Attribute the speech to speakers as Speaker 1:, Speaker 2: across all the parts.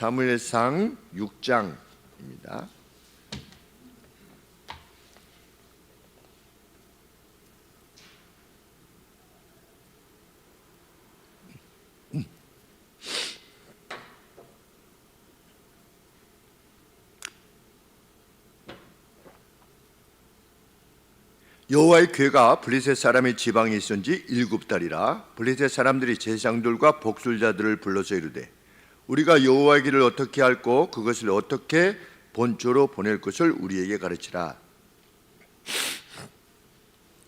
Speaker 1: 사무엘상 6장입니다. 여호와의 궤가 블레셋 사람의 지방에 있은 지 7달이라 블레셋 사람들이 제사장들과 복술자들을 불러서 이르되 우리가 여호와의 길을 어떻게 할꼬 그것을 어떻게 본초로 보낼 것을 우리에게 가르치라.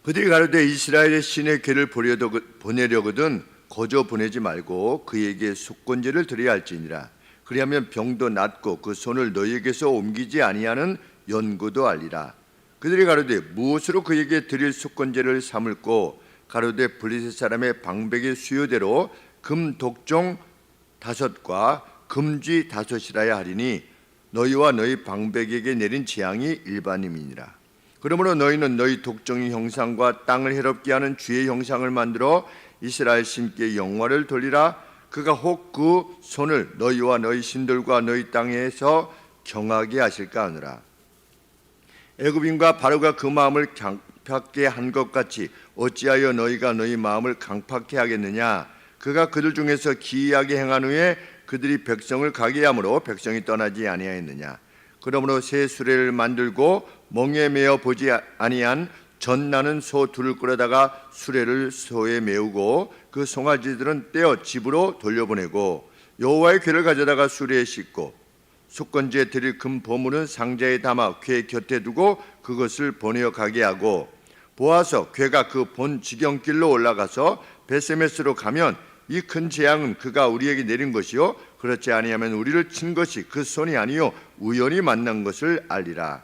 Speaker 1: 그들이 가로되 이스라엘의 신의 궤를 보내려거든 거저 보내지 말고 그에게 속건제를 드려야 할지니라. 그리하면 병도 낫고 그 손을 너희에게서 옮기지 아니하는 연고도 알리라. 그들이 가로되 무엇으로 그에게 드릴 속건제를 삼을꼬 가로되 블레셋 사람의 방백의 수요대로 금 독종 5과 금쥐 5이라야 하리니 너희와 너희 방백에게 내린 재앙이 일반임이니라. 그러므로 너희는 너희 독종의 형상과 땅을 해롭게 하는 쥐의 형상을 만들어 이스라엘 신께 영화를 돌리라. 그가 혹 그 손을 너희와 너희 신들과 너희 땅에서 경하게 하실까 하느라. 애굽인과 바로가 그 마음을 강팍하게 한 것 같이 어찌하여 너희가 너희 마음을 강팍하게 하겠느냐. 그가 그들 중에서 기이하게 행한 후에 그들이 백성을 가게 함으로 백성이 떠나지 아니하였느냐. 그러므로 새 수레를 만들고 멍에 매어 보지 아니한 젖나는 소 둘을 끌어다가 수레를 소에 메우고 그 송아지들은 떼어 집으로 돌려보내고 여호와의 궤를 가져다가 수레에 싣고 속건제에 드릴 금 보물은 상자에 담아 궤 곁에 두고 그것을 보내어 가게 하고 보아서 궤가 그 본 지경길로 올라가서 베세메스로 가면 이 큰 재앙은 그가 우리에게 내린 것이요 그렇지 아니하면 우리를 친 것이 그 손이 아니요 우연히 만난 것을 알리라.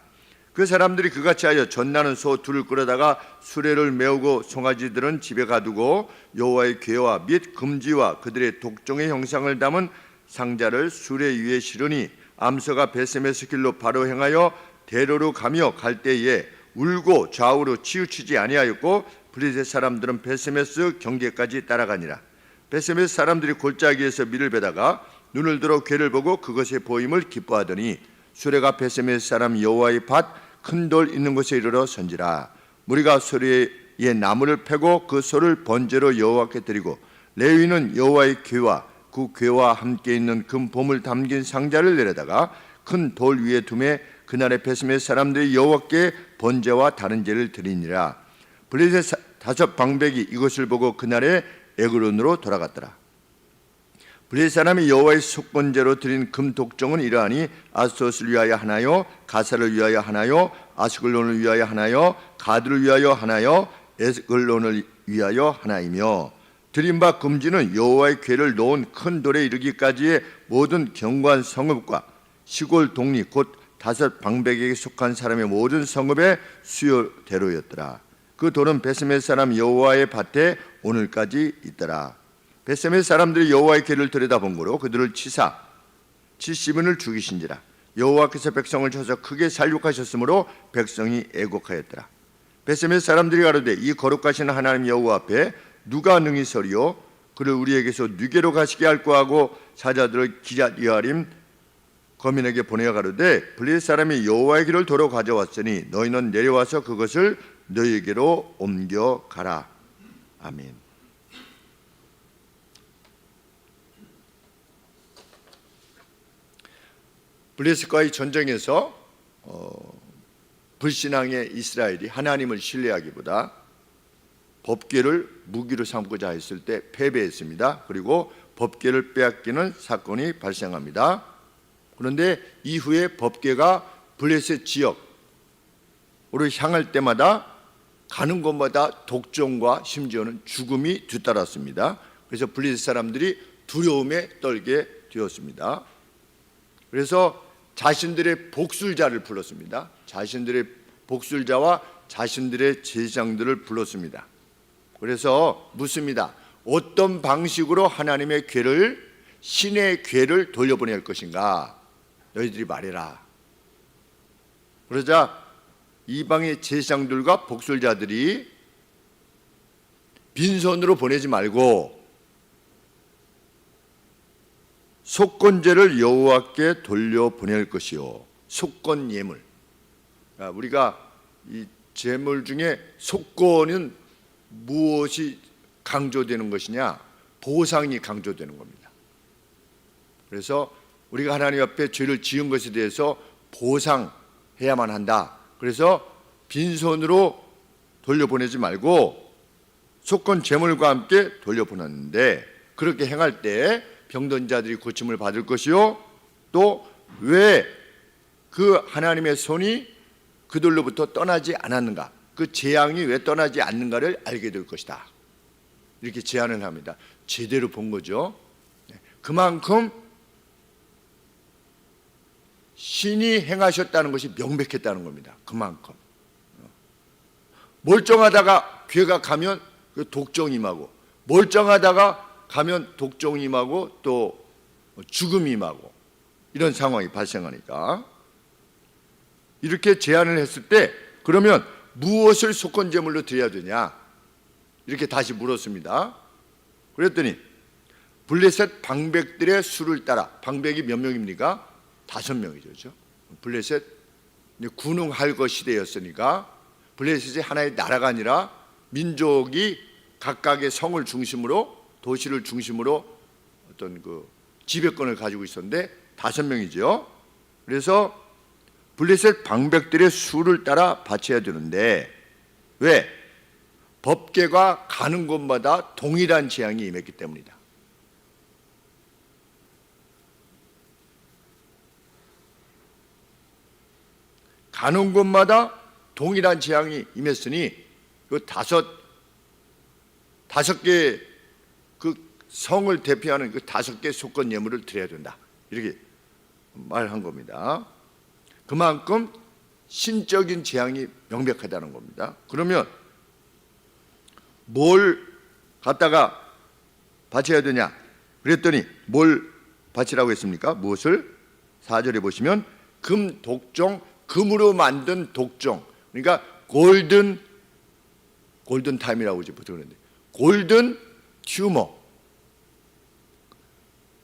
Speaker 1: 그 사람들이 그같이 하여 젖나는 소 둘을 끌어다가 수레를 메우고 송아지들은 집에 가두고 여호와의 궤와 및 금지와 그들의 독종의 형상을 담은 상자를 수레 위에 실으니 암소가 베세메스 길로 바로 행하여 대로로 가며 갈 때에 울고 좌우로 치우치지 아니하였고 블레셋 사람들은 베세메스 경계까지 따라가니라. 베세메스 사람들이 골짜기에서 밀을 베다가 눈을 들어 궤를 보고 그것의 보임을 기뻐하더니 수레가 베세메스 사람 여호와의 밭 큰 돌 있는 곳에 이르러 선지라. 무리가 수레에 나무를 패고 그 소를 번제로 여호와께 드리고 레위는 여호와의 궤와 그 궤와 함께 있는 금 보물 담긴 상자를 내려다가 큰 돌 위에 두매 그날의 베세메스 사람들이 여호와께 번제와 다른 제를 드리니라. 블레셋 5 방백이 이것을 보고 그날에 에그론으로 돌아갔더라. 블레셋 사람이 여호와의 속건제로 드린 금 독종은 이러하니 아스토스를 위하여 하나요 가사를 위하여 하나요 아스글론을 위하여 하나요 가드를 위하여 하나요 에스글론을 위하여 하나이며 드린 바 금지는 여호와의 궤를 놓은 큰 돌에 이르기까지의 모든 경관 성읍과 시골 동리 곧 5 방백에게 속한 사람의 모든 성읍의 수요대로였더라. 그 돌은 베세메스 사람 여호와의 밭에 오늘까지 있더라. 베세메스 사람들이 여호와의 궤를 들여다본거로 그들을 치사 70인을 죽이신지라. 여호와께서 백성을 쳐서 크게 살육하셨으므로 백성이 애곡하였더라. 베세메스 사람들이 가로되 이 거룩하신 하나님 여호와 앞에 누가 능히 서리요 그를 우리에게서 누게로 가시게 할꼬 하고 사자들을 기럇 여아림 거민에게 보내어 가로되 블레셋 사람이 여호와의 길을 도로 가져왔으니 너희는 내려와서 그것을 너희에게로 옮겨 가라. 아멘. 블레셋과의 전쟁에서 불신앙의 이스라엘이 하나님을 신뢰하기보다 법궤를 무기로 삼고자 했을 때 패배했습니다. 그리고 법궤를 빼앗기는 사건이 발생합니다. 그런데 이후에 법궤가 블레셋 지역으로 향할 때마다 가는 곳마다 독종과 심지어는 죽음이 뒤따랐습니다. 그래서 블레셋 사람들이 두려움에 떨게 되었습니다. 그래서 자신들의 복술자를 불렀습니다. 자신들의 복술자와 자신들의 제사장들을 불렀습니다. 그래서 묻습니다. 어떤 방식으로 하나님의 궤를 신의 궤를 돌려보낼 것인가 너희들이 말해라. 그러자 이방의 제사장들과 복술자들이 빈손으로 보내지 말고 속건제를 여호와께 돌려보낼 것이요. 속건 예물. 우리가 이 제물 중에 속건은 무엇이 강조되는 것이냐? 보상이 강조되는 겁니다. 그래서 우리가 하나님 앞에 죄를 지은 것에 대해서 보상해야만 한다. 그래서 빈손으로 돌려보내지 말고 속건 제물과 함께 돌려보냈는데, 그렇게 행할 때 병든 자들이 고침을 받을 것이요, 또 왜 그 하나님의 손이 그들로부터 떠나지 않았는가, 그 재앙이 왜 떠나지 않는가를 알게 될 것이다. 이렇게 제안을 합니다. 제대로 본 거죠. 그만큼 신이 행하셨다는 것이 명백했다는 겁니다. 그만큼 멀쩡하다가 괴가 가면 독종이 임하고, 멀쩡하다가 가면 독종이 임하고 또 죽음이 임하고, 이런 상황이 발생하니까 이렇게 제안을 했을 때, 그러면 무엇을 속건제물로 드려야 되냐, 이렇게 다시 물었습니다. 그랬더니 블레셋 방백들의 수를 따라, 방백이 몇 명입니까? 5명이죠. 그렇죠? 블레셋 군웅할 것 시대였으니까 블레셋이 하나의 나라가 아니라 민족이 각각의 성을 중심으로, 도시를 중심으로 어떤 그 지배권을 가지고 있었는데 5명이죠. 그래서 블레셋 방백들의 수를 따라 바쳐야 되는데, 왜? 법궤가 가는 곳마다 동일한 재앙이 임했기 때문이다. 가는 곳마다 동일한 재앙이 임했으니 그 다섯 개 그 성을 대표하는 그 5개 속건 예물을 드려야 된다. 이렇게 말한 겁니다. 그만큼 신적인 재앙이 명백하다는 겁니다. 그러면 뭘 갖다가 바쳐야 되냐? 그랬더니 뭘 바치라고 했습니까? 무엇을? 4절에 보시면 금 독종, 금으로 만든 독종, 그러니까 골든 타임이라고 이제 보통 그러는데, 골든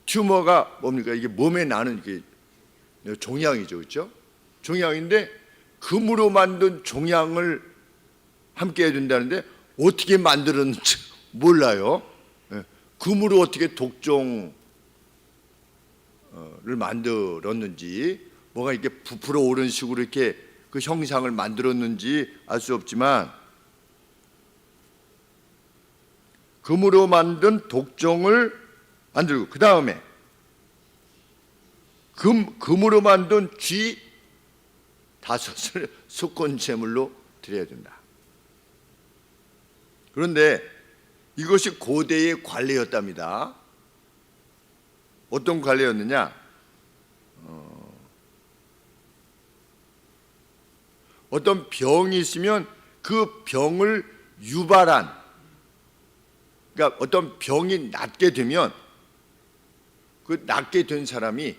Speaker 1: 튜머가 뭡니까? 이게 몸에 나는 이게 종양이죠, 그렇죠? 종양인데 금으로 만든 종양을 함께 해야 된다는데 어떻게 만들었는지 몰라요. 금으로 어떻게 독종을 만들었는지, 뭐가 이렇게 부풀어 오른 식으로 이렇게 그 형상을 만들었는지 알 수 없지만, 금으로 만든 독종을 만들고, 그 다음에 금으로 만든 쥐 5을 속건 제물로 드려야 된다. 그런데 이것이 고대의 관례였답니다. 어떤 관례였느냐? 어떤 병이 있으면 그 병을 유발한, 그러니까 어떤 병이 낫게 되면 그 낫게 된 사람이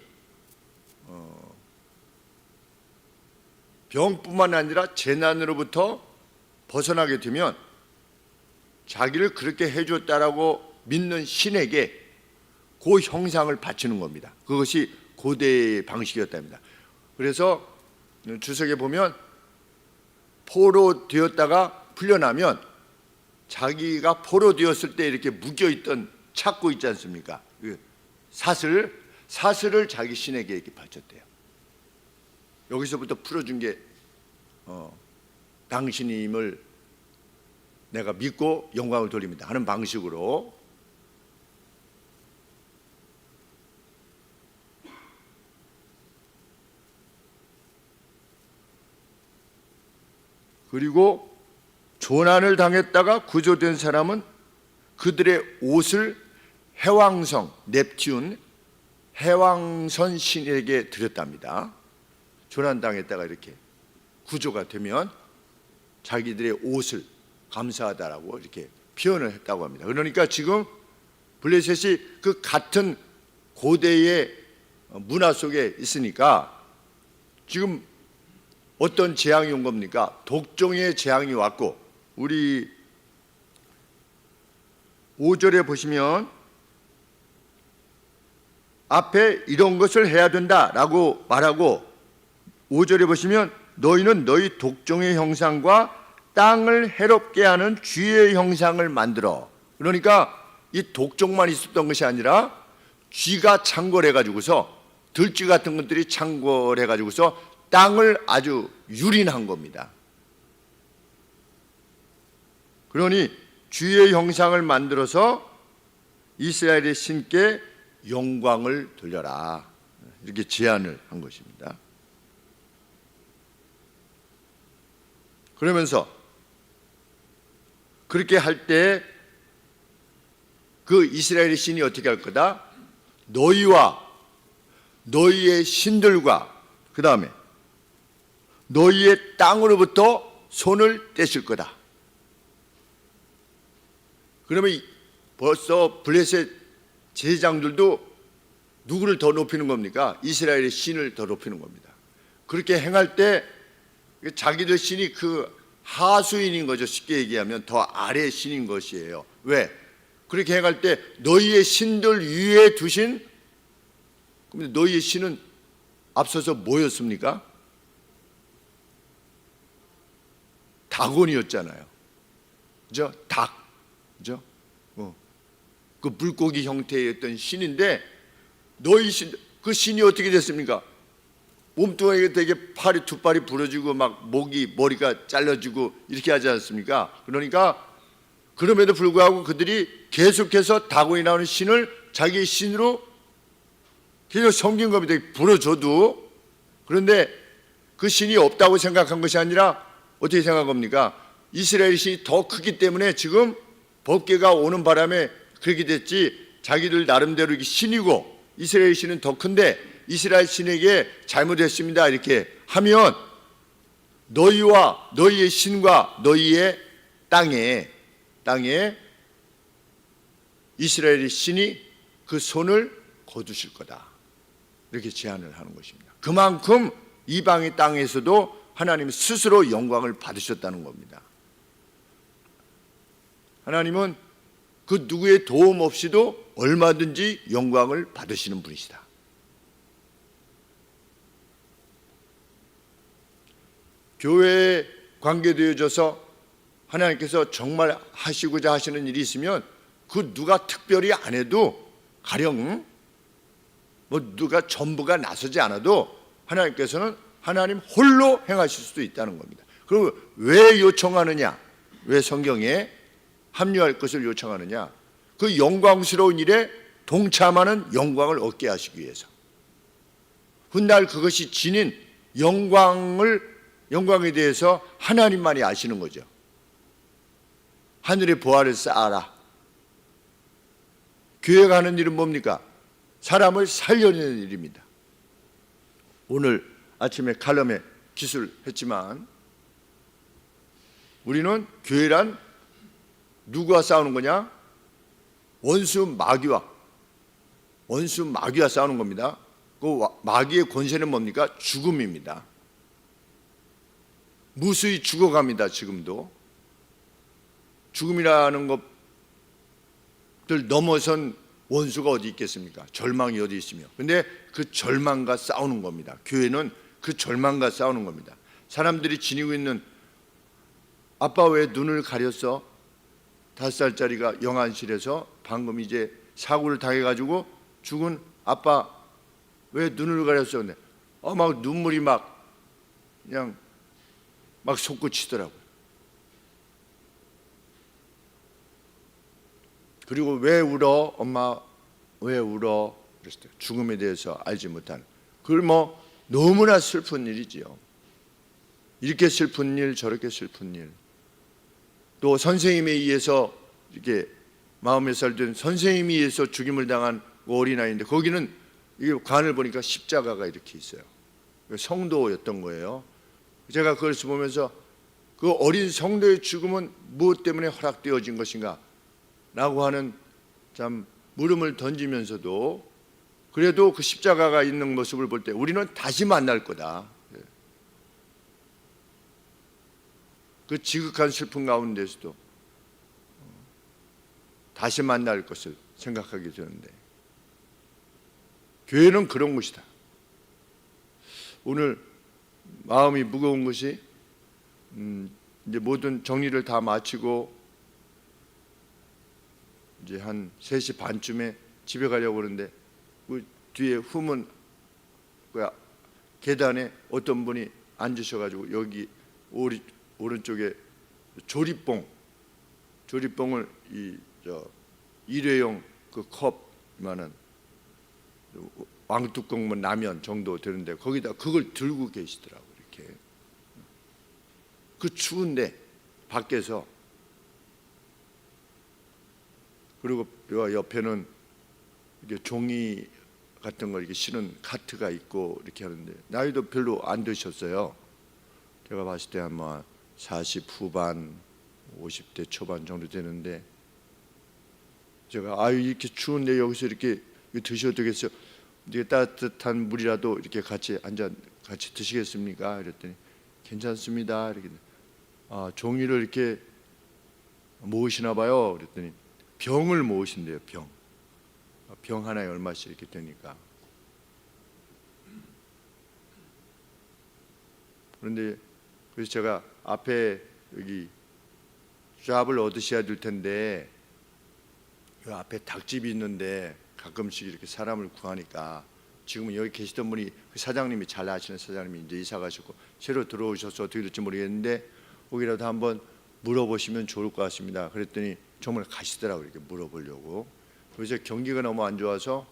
Speaker 1: 병뿐만 아니라 재난으로부터 벗어나게 되면 자기를 그렇게 해줬다라고 믿는 신에게 그 형상을 바치는 겁니다. 그것이 고대의 방식이었답니다. 그래서 주석에 보면 포로 되었다가 풀려나면 자기가 포로 되었을 때 이렇게 묶여있던 찾고 있지 않습니까? 사슬을 자기 신에게 이렇게 바쳤대요. 여기서부터 풀어준 게 당신임을 내가 믿고 영광을 돌립니다 하는 방식으로. 그리고 조난을 당했다가 구조된 사람은 그들의 옷을 해왕성 넵튠, 해왕선 신에게 드렸답니다. 조난당했다가 이렇게 구조가 되면 자기들의 옷을 감사하다라고 이렇게 표현을 했다고 합니다. 그러니까 지금 블레셋이 그 같은 고대의 문화 속에 있으니까 지금 어떤 재앙이 온 겁니까? 독종의 재앙이 왔고, 우리 5절에 보시면 앞에 이런 것을 해야 된다라고 말하고 5절에 보시면 너희는 너희 독종의 형상과 땅을 해롭게 하는 쥐의 형상을 만들어. 그러니까 이 독종만 있었던 것이 아니라 쥐가 창궐해가지고서 들쥐 같은 것들이 창궐해가지고서 땅을 아주 유린한 겁니다. 그러니 쥐의 형상을 만들어서 이스라엘의 신께 영광을 돌려라, 이렇게 제안을 한 것입니다. 그러면서 그렇게 할 때 그 이스라엘의 신이 어떻게 할 거다? 너희와 너희의 신들과 그 다음에 너희의 땅으로부터 손을 떼실 거다. 그러면 벌써 블레셋 제사장들도 누구를 더 높이는 겁니까? 이스라엘의 신을 더 높이는 겁니다. 그렇게 행할 때 자기들 신이 그 하수인인 거죠. 쉽게 얘기하면 더 아래 신인 것이에요. 왜? 그렇게 행할 때 너희의 신들 위에 두신, 그럼 너희의 신은 앞서서 뭐였습니까? 다곤이었잖아요. 그죠? 닭. 그죠? 그 물고기 형태의 어떤 신인데 너희 신, 그 신이 어떻게 됐습니까? 몸뚱아리가 되게 팔이 두 발이 부러지고 막 목이 머리가 잘라지고 이렇게 하지 않습니까? 그러니까 그럼에도 불구하고 그들이 계속해서 다곤이 나오는 신을 자기의 신으로 계속 섬긴 겁니다. 부러져도. 그런데 그 신이 없다고 생각한 것이 아니라 어떻게 생각한 겁니까? 이스라엘 신이 더 크기 때문에 지금 법궤가 오는 바람에 그렇게 됐지, 자기들 나름대로 이게 신이고 이스라엘 신은 더 큰데 이스라엘 신에게 잘못했습니다 이렇게 하면 너희와 너희의 신과 너희의 땅에 이스라엘의 신이 그 손을 거두실 거다, 이렇게 제안을 하는 것입니다. 그만큼 이방의 땅에서도 하나님 스스로 영광을 받으셨다는 겁니다. 하나님은 그 누구의 도움 없이도 얼마든지 영광을 받으시는 분이시다. 교회에 관계되어져서 하나님께서 정말 하시고자 하시는 일이 있으면 그 누가 특별히 안 해도, 가령 뭐 누가 전부가 나서지 않아도 하나님께서는 하나님 홀로 행하실 수도 있다는 겁니다. 그리고 왜 요청하느냐? 왜 성경에 합류할 것을 요청하느냐? 그 영광스러운 일에 동참하는 영광을 얻게 하시기 위해서. 훗날 그것이 지닌 영광에 대해서 하나님만이 아시는 거죠. 하늘의 보화를 쌓아라. 교회가 하는 일은 뭡니까? 사람을 살려내는 일입니다. 오늘 아침에 칼럼에 기술했지만 우리는 교회란 누구와 싸우는 거냐? 원수 마귀와 싸우는 겁니다. 그 마귀의 권세는 뭡니까? 죽음입니다. 무수히 죽어갑니다. 지금도 죽음이라는 것들 넘어선 원수가 어디 있겠습니까? 절망이 어디 있으며. 근데 그 절망과 싸우는 겁니다. 교회는 그 절망과 싸우는 겁니다. 사람들이 지니고 있는, 아빠 왜 눈을 가렸어? 5살짜리가 영안실에서 방금 이제 사고를 당해가지고 죽은 아빠 왜 눈을 가렸어? 근데 막 눈물이 그냥 솟구치더라고요. 그리고 왜 울어? 엄마 왜 울어? 그랬을 때 죽음에 대해서 알지 못한, 그걸 너무나 슬픈 일이지요. 이렇게 슬픈 일, 저렇게 슬픈 일. 또 선생님에 의해서 이렇게 40살 된 선생님에 의해서 죽임을 당한 어린아이인데 거기는 이 관을 보니까 십자가가 이렇게 있어요. 성도였던 거예요. 제가 그걸 보면서 그 어린 성도의 죽음은 무엇 때문에 허락되어진 것인가? 라고 하는 참 물음을 던지면서도 그래도 그 십자가가 있는 모습을 볼 때 우리는 다시 만날 거다. 그 지극한 슬픔 가운데서도 다시 만날 것을 생각하게 되는데,
Speaker 2: 교회는 그런 곳이다. 오늘 마음이 무거운 것이 이제 모든 정리를 다 마치고 이제 한 3시 반쯤에 집에 가려고 그러는데 그 뒤에 후문 계단에 어떤 분이 앉으셔가지고 여기 오른쪽에 조립봉을 일회용 그 컵만한 왕뚜껑 라면 정도 되는데 거기다 그걸 들고 계시더라고. 이렇게 그 추운데 밖에서. 그리고 요 옆에는 이게 종이 같은 걸 이렇게 실은 카트가 있고 이렇게 하는데 나이도 별로 안 드셨어요. 제가 봤을 때 아마 40 후반 50대 초반 정도 되는데 제가 이렇게 추운데 여기서 이렇게 드셔도 되겠어요? 이게 따뜻한 물이라도 이렇게 같이 드시겠습니까? 이랬더니 괜찮습니다. 이렇게 종이를 이렇게 모으시나 봐요. 그랬더니 병을 모으신대요. 병 하나에 얼마씩 이렇게 되니까. 그런데 그래서 제가 앞에 여기 잡을 얻으셔야 될 텐데 그 앞에 닭집이 있는데 가끔씩 이렇게 사람을 구하니까 지금은 여기 계시던 분이 그 사장님이 잘 아시는 사장님이 이제 이사 가시고 새로 들어오셔서 어떻게 될지 모르겠는데 거기라도 한번 물어보시면 좋을 것 같습니다. 그랬더니 정말 가시더라고요. 이렇게 물어보려고. 그래서 경기가 너무 안 좋아서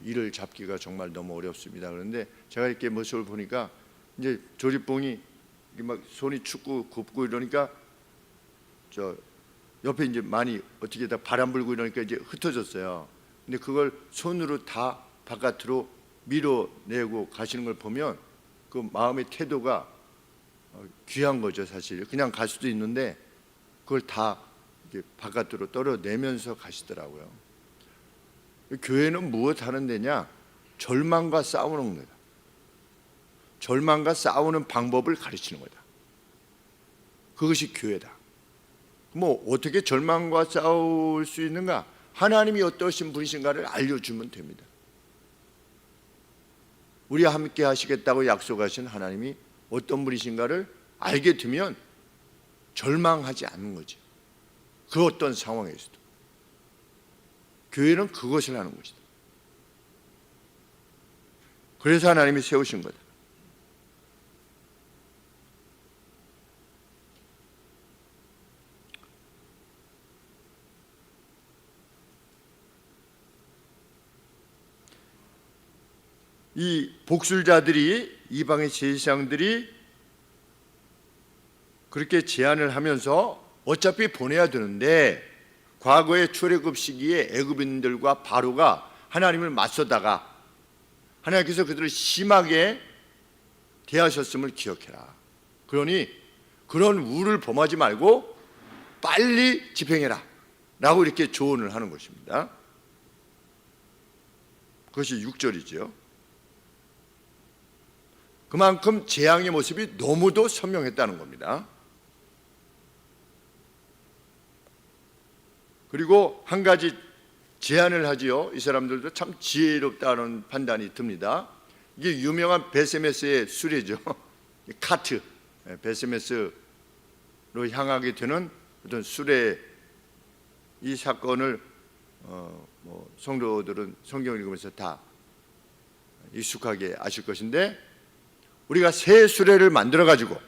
Speaker 2: 일을 잡기가 정말 너무 어렵습니다. 그런데 제가 이렇게 모습을 보니까 이제 조립봉이 막 손이 춥고 굽고 이러니까 저 옆에 이제 많이 어떻게 다 바람 불고 이러니까 이제 흩어졌어요. 근데 그걸 손으로 다 바깥으로 밀어내고 가시는 걸 보면 그 마음의 태도가 귀한 거죠. 사실 그냥 갈 수도 있는데 그걸 다 이렇게 바깥으로 떨어내면서 가시더라고요. 교회는 무엇 하는 데냐? 절망과 싸우는 거다. 절망과 싸우는 방법을 가르치는 거다. 그것이 교회다. 뭐 어떻게 절망과 싸울 수 있는가? 하나님이 어떠신 분이신가를 알려주면 됩니다. 우리와 함께 하시겠다고 약속하신 하나님이 어떤 분이신가를 알게 되면 절망하지 않는 거지. 그 어떤 상황에서도. 교회는 그것을 하는 것이다. 그래서 하나님이 세우신 거다. 이 복술자들이 이방의 제사장들이 그렇게 제안을 하면서 어차피 보내야 되는데 과거의 출애굽 시기에 애굽인들과 바로가 하나님을 맞서다가 하나님께서 그들을 심하게 대하셨음을 기억해라. 그러니 그런 우를 범하지 말고 빨리 집행해라 라고 이렇게 조언을 하는 것입니다. 그것이 6절이죠. 그만큼 재앙의 모습이 너무도 선명했다는 겁니다. 그리고 한 가지 제안을 하지요. 이 사람들도 참 지혜롭다는 판단이 듭니다. 이게 유명한 베세메스의 수레죠. 카트, 베세메스로 향하게 되는 어떤 수레. 이 사건을 성도들은 성경을 읽으면서 다 익숙하게 아실 것인데 우리가 새 수레를 만들어 가지고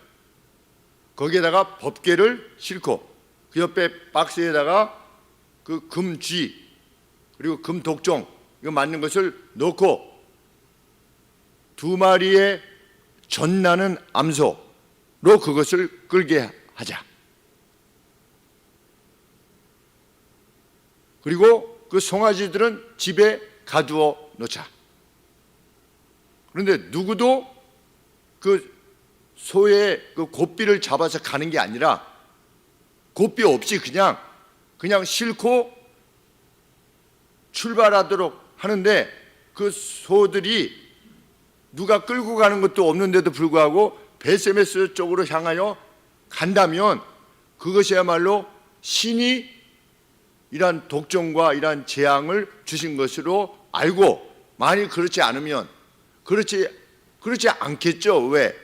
Speaker 2: 거기에다가 법궤를 싣고 그 옆에 박스에다가 그 금쥐 그리고 금독종 이거 맞는 것을 넣고 2마리의 전나는 암소로 그것을 끌게 하자. 그리고 그 송아지들은 집에 가두어 놓자. 그런데 누구도 그 소의 그 고삐를 잡아서 가는 게 아니라 고삐 없이 그냥 싣고 출발하도록 하는데 그 소들이 누가 끌고 가는 것도 없는데도 불구하고 베세메스 쪽으로 향하여 간다면 그것이야말로 신이 이러한 독점과 이러한 재앙을 주신 것으로 알고, 만일 그렇지 않으면 그렇지 않겠죠. 왜?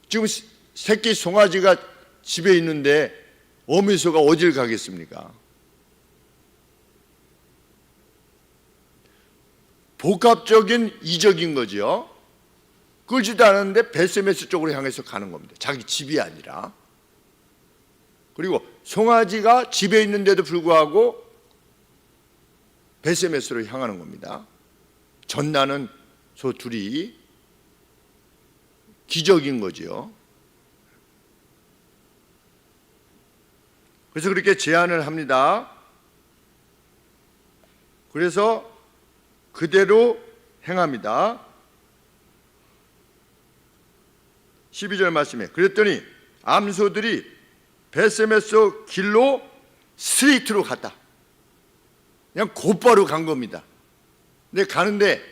Speaker 2: 지금 새끼 송아지가 집에 있는데 어미소가 어딜 가겠습니까? 복합적인 이적인 거죠. 끌지도 않았는데 베세메스 쪽으로 향해서 가는 겁니다. 자기 집이 아니라. 그리고 송아지가 집에 있는데도 불구하고 베세메스로 향하는 겁니다. 전나는 소 둘이 기적인 거죠. 그래서 그렇게 제안을 합니다. 그래서 그대로 행합니다. 12절 말씀에 그랬더니 암소들이 베세메스 길로 스트레이트로 갔다. 그냥 곧바로 간 겁니다. 근데 가는데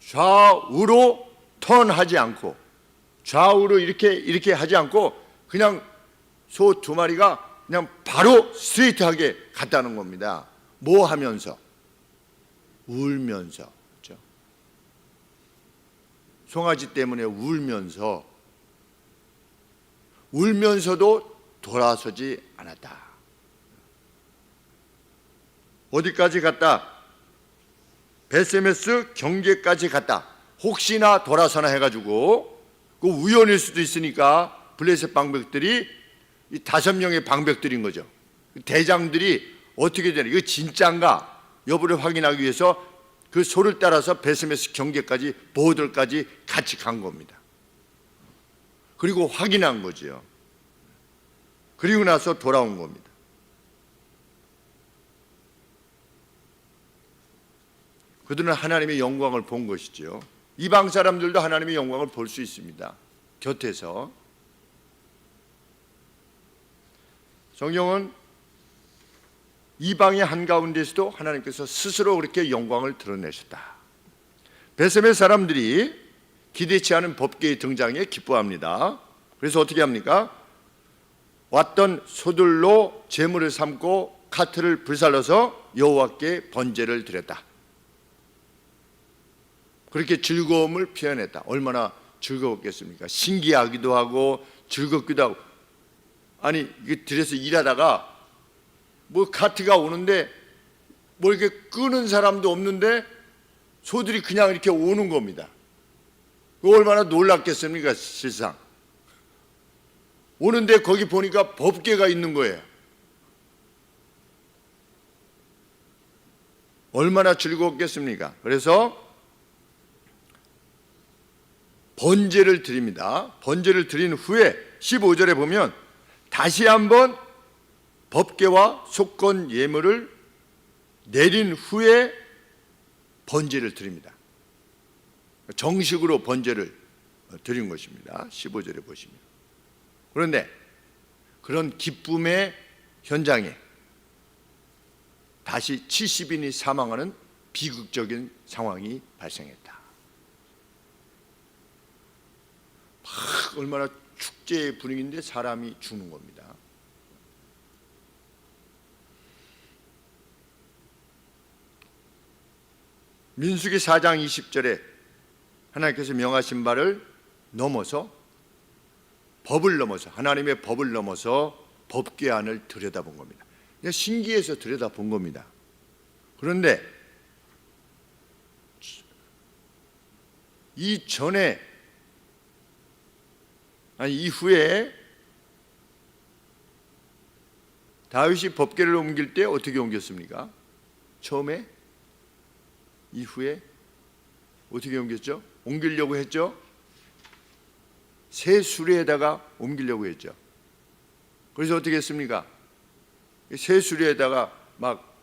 Speaker 2: 좌우로 턴하지 않고, 좌우로 이렇게 하지 않고 그냥 소 두 마리가 그냥 바로 스트레이트하게 갔다는 겁니다. 뭐 하면서? 울면서. 그렇죠? 송아지 때문에 울면서도 돌아서지 않았다. 어디까지 갔다? 베세메스 경계까지 갔다. 혹시나 돌아서나 해가지고, 그 우연일 수도 있으니까 블레셋 방백들이 이 5명의 방백들인 거죠. 대장들이 어떻게 되나, 이거 진짜인가 여부를 확인하기 위해서 그 소를 따라서 베세메스 경계까지, 보호들까지 같이 간 겁니다. 그리고 확인한 거죠. 그리고 나서 돌아온 겁니다. 그들은 하나님의 영광을 본 것이죠. 이방 사람들도 하나님의 영광을 볼 수 있습니다. 곁에서. 성경은 이방의 한가운데서도 하나님께서 스스로 그렇게 영광을 드러내셨다. 베세메 사람들이 기대치 않은 법궤의 등장에 기뻐합니다. 그래서 어떻게 합니까? 왔던 소들로 제물을 삼고 카트를 불살라서 여호와께 번제를 드렸다. 그렇게 즐거움을 표현했다. 얼마나 즐거웠겠습니까? 신기하기도 하고 즐겁기도 하고. 아니, 이게 들에서 일하다가 뭐 카트가 오는데 뭐 이렇게 끄는 사람도 없는데 소들이 그냥 이렇게 오는 겁니다. 얼마나 놀랐겠습니까? 실상 오는데 거기 보니까 법궤가 있는 거예요. 얼마나 즐거웠겠습니까? 그래서 번제를 드립니다. 번제를 드린 후에 15절에 보면 다시 한번 법궤와 속건 예물을 내린 후에 번제를 드립니다. 정식으로 번제를 드린 것입니다. 15절에 보시면. 그런데 그런 기쁨의 현장에 다시 70인이 사망하는 비극적인 상황이 발생했다. 막 얼마나 축제의 분위기인데 사람이 죽는 겁니다. 민수기 4장 20절에 하나님께서 명하신 바를 넘어서, 법을 넘어서, 하나님의 법을 넘어서 법궤 안을 들여다본 겁니다. 그냥 신기해서 들여다본 겁니다. 그런데 이후에 다윗이 법궤를 옮길 때 어떻게 옮겼습니까? 처음에? 이후에 어떻게 옮겼죠? 옮기려고 했죠? 새 수레에다가 옮기려고 했죠. 그래서 어떻게 했습니까? 새 수레에다가 막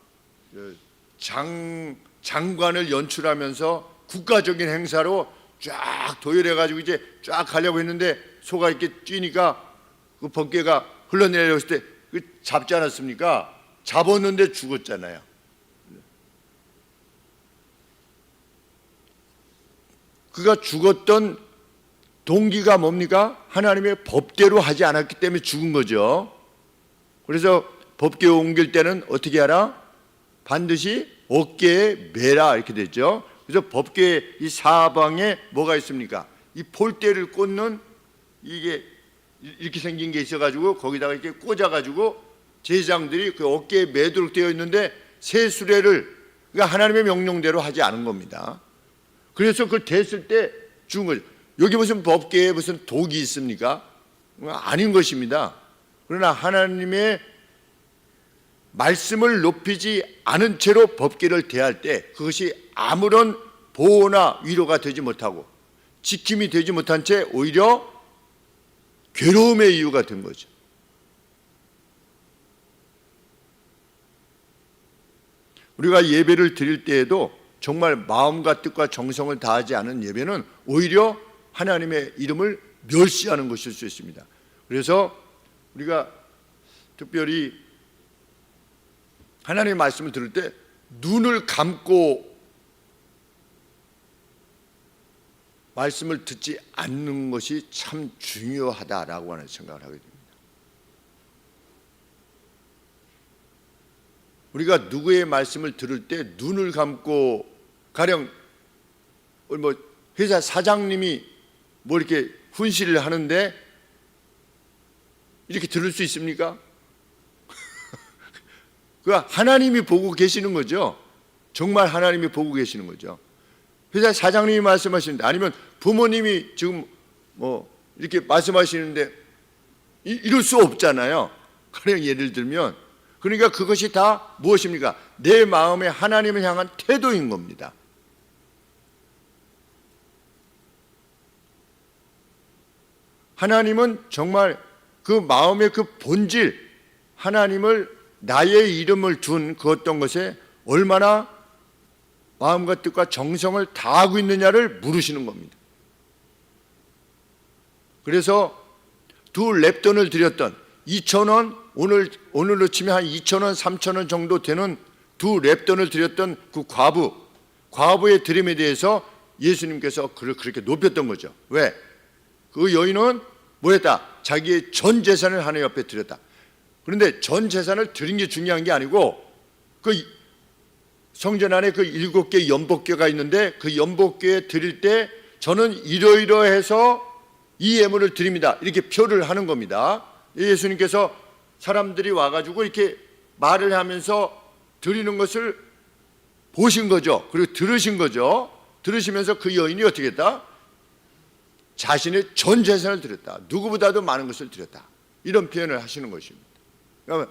Speaker 2: 장관을 연출하면서 국가적인 행사로 쫙 도열해가지고 이제 쫙 가려고 했는데 소가 이렇게 뛰니까 그 법궤가 흘러내렸을 때 잡지 않았습니까? 잡았는데 죽었잖아요. 그가 죽었던 동기가 뭡니까? 하나님의 법대로 하지 않았기 때문에 죽은 거죠. 그래서 법궤 옮길 때는 어떻게 하라? 반드시 어깨에 매라 이렇게 됐죠. 그래서 법궤 이 사방에 뭐가 있습니까? 이 폴대를 꽂는 이게 이렇게 생긴 게 있어가지고 거기다가 이렇게 꽂아가지고 제사장들이 그 어깨에 매도록 되어 있는데 새 수레를 그러니까 하나님의 명령대로 하지 않은 겁니다. 그래서 그걸 댔을 때 죽은 거죠. 여기 무슨 법궤에 무슨 독이 있습니까? 아닌 것입니다. 그러나 하나님의 말씀을 높이지 않은 채로 법궤를 대할 때 그것이 아무런 보호나 위로가 되지 못하고 지킴이 되지 못한 채 오히려 괴로움의 이유가 된 거죠. 우리가 예배를 드릴 때에도 정말 마음과 뜻과 정성을 다하지 않은 예배는 오히려 하나님의 이름을 멸시하는 것일 수 있습니다. 그래서 우리가 특별히 하나님의 말씀을 들을 때 눈을 감고 말씀을 듣지 않는 것이 참 중요하다라고 하는 생각을 하게 됩니다. 우리가 누구의 말씀을 들을 때 눈을 감고 가령 뭐 회사 사장님이 뭐 이렇게 훈시를 하는데 이렇게 들을 수 있습니까? 그 하나님이 보고 계시는 거죠. 정말 하나님이 보고 계시는 거죠. 회사 사장님이 말씀하시는데 아니면 부모님이 지금 뭐 이렇게 말씀하시는데 이럴 수 없잖아요. 가령 예를 들면 그러니까 그것이 다 무엇입니까? 내 마음에 하나님을 향한 태도인 겁니다. 하나님은 정말 그 마음의 그 본질, 하나님을 나의 이름을 둔 그 어떤 것에 얼마나 마음과 뜻과 정성을 다하고 있느냐를 물으시는 겁니다. 그래서 두 랩돈을 드렸던 2,000원, 오늘로 치면 한 2,000원, 3,000원 정도 되는 두 랩돈을 드렸던 그 과부의 드림에 대해서 예수님께서 그를 그렇게 높였던 거죠. 왜? 그 여인은 뭐했다? 자기의 전 재산을 하나님 앞에 드렸다. 그런데 전 재산을 드린 게 중요한 게 아니고 그 성전 안에 그 7개 연복궤가 있는데 그 연복궤에 드릴 때 저는 이러이러해서 이 예물을 드립니다. 이렇게 표를 하는 겁니다. 예수님께서 사람들이 와가지고 이렇게 말을 하면서 드리는 것을 보신 거죠. 그리고 들으신 거죠. 들으시면서 그 여인이 어떻게 했다? 자신의 전 재산을 드렸다. 누구보다도 많은 것을 드렸다. 이런 표현을 하시는 것입니다. 그러면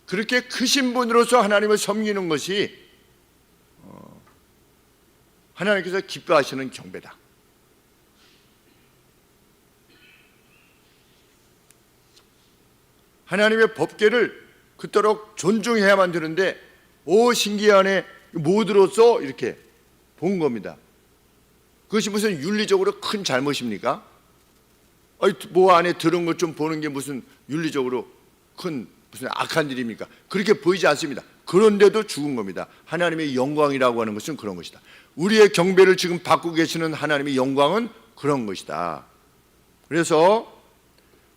Speaker 2: 그렇게 크신 분으로서 하나님을 섬기는 것이 하나님께서 기뻐하시는 경배다. 하나님의 법궤를 그토록 존중해야만 되는데 오 신기하네 모두로서 이렇게 본 겁니다. 그것이 무슨 윤리적으로 큰 잘못입니까? 뭐 안에 들은 것 좀 보는 게 무슨 윤리적으로 큰 무슨 악한 일입니까? 그렇게 보이지 않습니다. 그런데도 죽은 겁니다. 하나님의 영광이라고 하는 것은 그런 것이다. 우리의 경배를 지금 받고 계시는 하나님의 영광은 그런 것이다. 그래서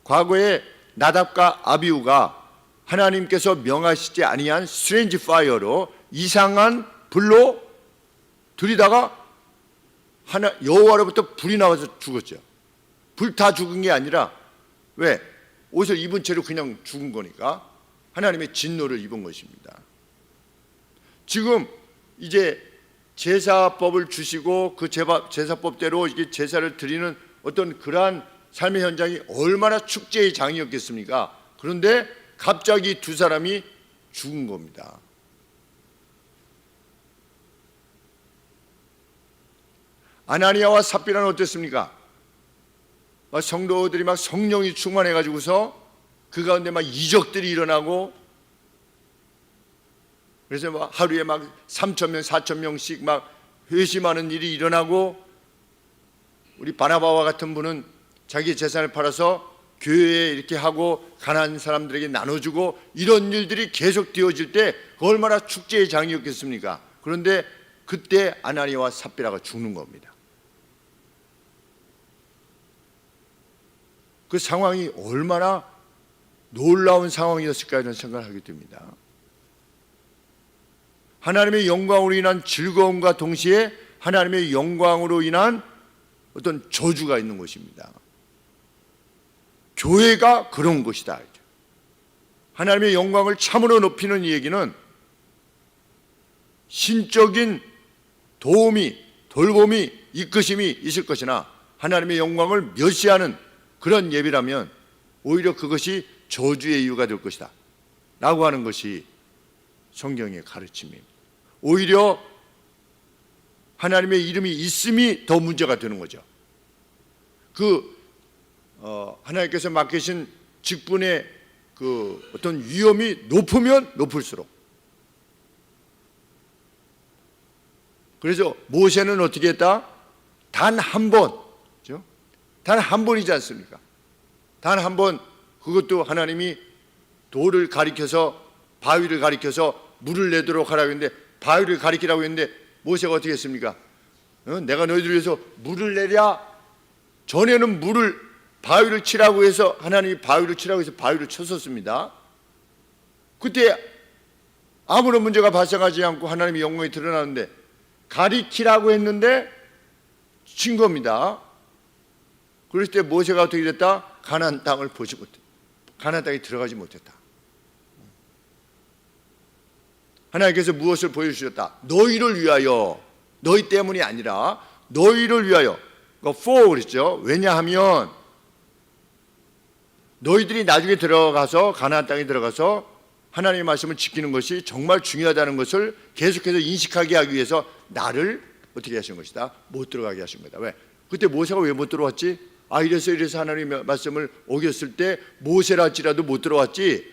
Speaker 2: 과거에 나답과 아비후가 하나님께서 명하시지 아니한 스트레인지 파이어로 이상한 불로 들이다가 여호와로부터 불이 나와서 죽었죠. 불타 죽은 게 아니라 왜? 옷을 입은 채로 그냥 죽은 거니까 하나님의 진노를 입은 것입니다. 지금 이제 제사법을 주시고 그 제사법대로 이게 제사를 드리는 어떤 그러한 삶의 현장이 얼마나 축제의 장이었겠습니까? 그런데 갑자기 두 사람이 죽은 겁니다. 아나니아와 삽비라는 어땠습니까? 성도들이 막 성령이 충만해가지고서 그 가운데 막 이적들이 일어나고 그래서 막 하루에 막 3,000명, 4,000명씩 막 회심하는 일이 일어나고 우리 바나바와 같은 분은 자기 재산을 팔아서 교회에 이렇게 하고 가난한 사람들에게 나눠주고 이런 일들이 계속 되어질 때 얼마나 축제의 장이었겠습니까? 그런데 그때 아나니아와 삽비라가 죽는 겁니다. 그 상황이 얼마나 놀라운 상황이었을까 이런 생각을 하게 됩니다. 하나님의 영광으로 인한 즐거움과 동시에 하나님의 영광으로 인한 어떤 저주가 있는 것입니다. 교회가 그런 것이다. 하나님의 영광을 참으로 높이는 이 얘기는 신적인 도움이, 돌봄이, 이끄심이 있을 것이나 하나님의 영광을 멸시하는 그런 예배라면 오히려 그것이 저주의 이유가 될 것이다 라고 하는 것이 성경의 가르침입니다. 오히려 하나님의 이름이 있음이 더 문제가 되는 거죠. 하나님께서 맡기신 직분의 그 어떤 위험이 높으면 높을수록, 그래서 모세는 어떻게 했다? 단 한 번, 그렇죠? 단 한 번이지 않습니까? 단 한 번, 그것도 하나님이 돌을 가리켜서, 바위를 가리켜서 물을 내도록 하라고 했는데, 바위를 가리키라고 했는데 모세가 어떻게 했습니까? 내가 너희들 위해서 물을 내랴. 전에는 바위를 치라고 해서 하나님이 바위를 치라고 해서 바위를 쳤었습니다. 그때 아무런 문제가 발생하지 않고 하나님의 영광이 드러나는데 가리키라고 했는데 친 겁니다. 그럴 때 모세가 어떻게 됐다? 가나안 땅을 보지 못했다. 가나안 땅에 들어가지 못했다. 하나님께서 무엇을 보여주셨다? 너희를 위하여, 너희 때문이 아니라 너희를 위하여. for 그랬죠. 왜냐하면 너희들이 나중에 들어가서 가나안 땅에 들어가서 하나님의 말씀을 지키는 것이 정말 중요하다는 것을 계속해서 인식하게 하기 위해서 나를 어떻게 하신 것이다? 못 들어가게 하신 거다. 왜? 그때 모세가 왜 못 들어왔지? 이래서 하나님의 말씀을 어겼을 때 모세랄지라도 못 들어왔지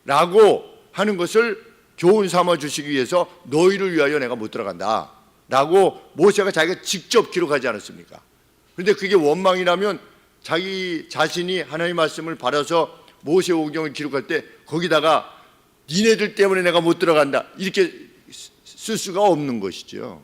Speaker 2: 라고 하는 것을 교훈 삼아 주시기 위해서 너희를 위하여 내가 못 들어간다 라고 모세가 자기가 직접 기록하지 않았습니까? 그런데 그게 원망이라면 자기 자신이 하나님의 말씀을 받아서 모세 오경을 기록할 때 거기다가 니네들 때문에 내가 못 들어간다 이렇게 쓸 수가 없는 것이죠.